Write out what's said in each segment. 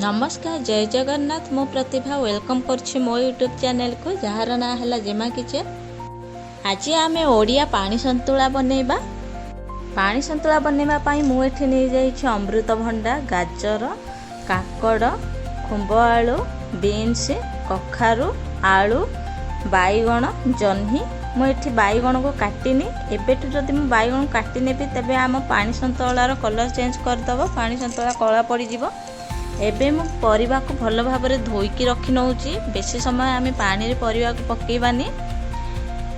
नमस्कार जय जगन्नाथ मो प्रतिभा वेलकम करछि मो यूट्यूब चैनल को जार ना है जेमा किचन। आज आम ओडिया पानी सन्तुला बनैबा। पानी सन्तुला बनैबा पाई मु एठी नै जाइछि अमृतभंडा, गाजर, काकड़, खुंब आलू, बीन्स, कखारू, आलू, बैगण, जह्नी। मुझे बैगण को काटिनी एबेठु जदि मु बैगण काटि नेबी तेबे आम पानी सन्तुलार कलर चेंज करदेव, पानी सन्तुला कला पड़ीजिवो। एबे मु परिबा को भल भाव में धोईकी रखी नौची। बेसी समय आम पानी परिबा को पकेबानी।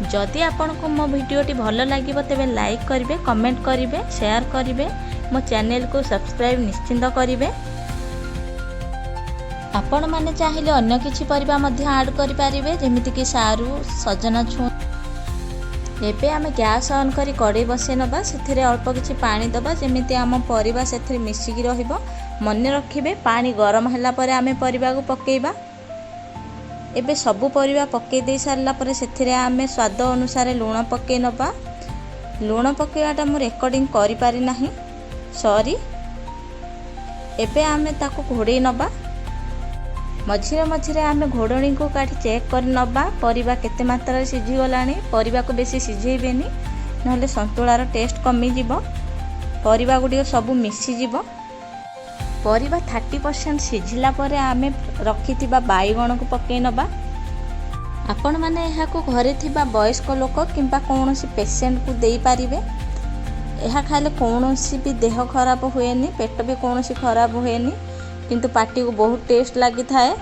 जदि आपण को मो वीडियोटी भल लगिबो तेबे लाइक करिवे, कमेंट करिवे, शेयर करिवे, मो चैनल को सब्सक्राइब निश्चिंत करिवे। आपण माने चाहिए अन्य किछि परिबा मध्य ऐड करि पारिबे, जेमिति कि सारू, सजना छुं। एबे आमे गैस ऑन करी कड़े बसे नबा, सेथिरे अल्प किछि पानी दबा जेमिति आम परिबा सेथिरे मिसिकी रहिबो। मने रखिबे पानी गरम होला परे आमे परिबा को पकेइबा। एबे सबु परिबा पकेइ दे सारला परे सेथिरे आमे स्वाद अनुसार लूण पकेइ नबा। लूण पकेइबाटा मु रेकॉर्डिंग करि पारि नाही, सॉरी। एबे आमे ताको घोड़ेइ नबा। मझिरे मझिरे आमे घोड़णी को काटी चेक कर नबा परिबा केते मात्रा सिझी गलानी। परिबा को बेसी सिझेइबेनी नहले सन्तुलार टेस्ट कमी जिवो, परिबा गुडी सब मिसी जिवो। परिबा 30% सिझिला परे आमे रखिथिबा बैगण को पकेइ नबा। आपण माने एहा को घरे थिबा वयस्क लोक किंबा कोनोसी पेशेंट को देई पारिबे। एहा खाले कोनोसी भी देह खराब हुएनी, पेट भी कोनोसी खराब हुएनी, किंतु पार्टी को बहुत टेस्ट लगी थाए।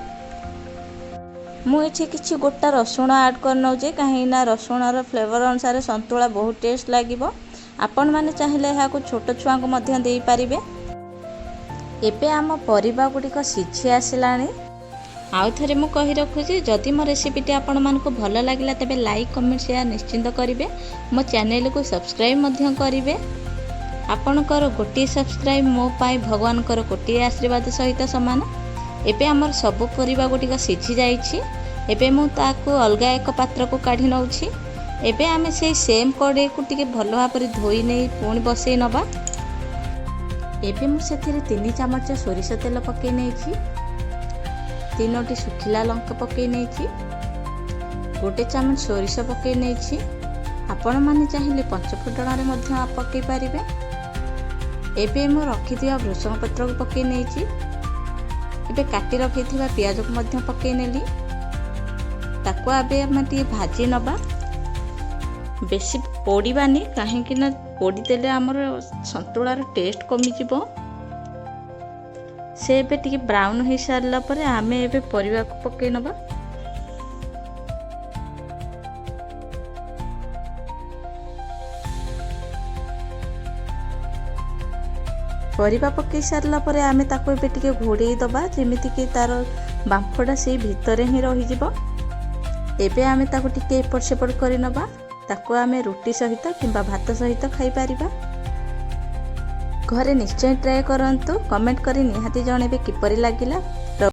मु एठी किछि गोटा रसुण ऐड कर नौजे, कहीं ना रसुणर फ्लेवर अनुसार सन्तुला बहुत टेस्ट लागिबो। आपण माने चाहिले एहा को छोट छुआ को मध्य देई पारिबे। एबे आम परिबा गुड़िक सिझी आसिलानी। आउ थरे मु कहि रखुछि, जदि मो रेसिपीटी आपण मानको भल लागिला तेबे लाइक, कमेंट, शेयर निश्चिंत करिवे। मो चैनल को सब्सक्राइब मध्य करिवे। आपणकर गोटे सब्सक्राइब मो पाई भगवान कोटी आशीर्वाद सहित सामान। एबे आमर सब परिबा गुटिक सिझी जाइछि। एबे मु ताकू अलगा एक पात्र को काढी नउछि। एबे आमे से सेम कड़े को टिके भल भाव में धोई नै पुणी बसई नबा। एबे मु सेथिरे 3 चमच सोरिष तेल पकई नैछि, 3टी सुखिला लंका पकई नैछि, 1 चमच सोरिष पकई नैछि। आपण माने चाहिए 5 फुटण में पकई पारिबे। एबे मु रखिथिबा भृषंग पत्र को पकई नैछि। एबे काटी रखिथिबा पियाज को मध्य पकई नेली। ताको आबे हम टी भाजी नबा। बेसी पोड़ीबानी, काहेकि ना पोड़ी देले हमर सन्तुलार टेस्ट कमी जिवो। से एबे टी ब्राउन हो सारला परे आमे एबे परिबा को पकई नबा। परिबा पकई सारला परे आमे ताको एबे टिके घोड़ेई दबा, जेमिति कि तार बांफडा से भितरे ही रही जिवो। एबे आमे ताको टिके एपट सेपट करि नबा। ताको आमे रोटी सहित किंबा भात सहित खाई पारिबा। घरे निश्चय ट्राए करंतु, कमेंट करी निहाती जणेबे किपरि लागिला।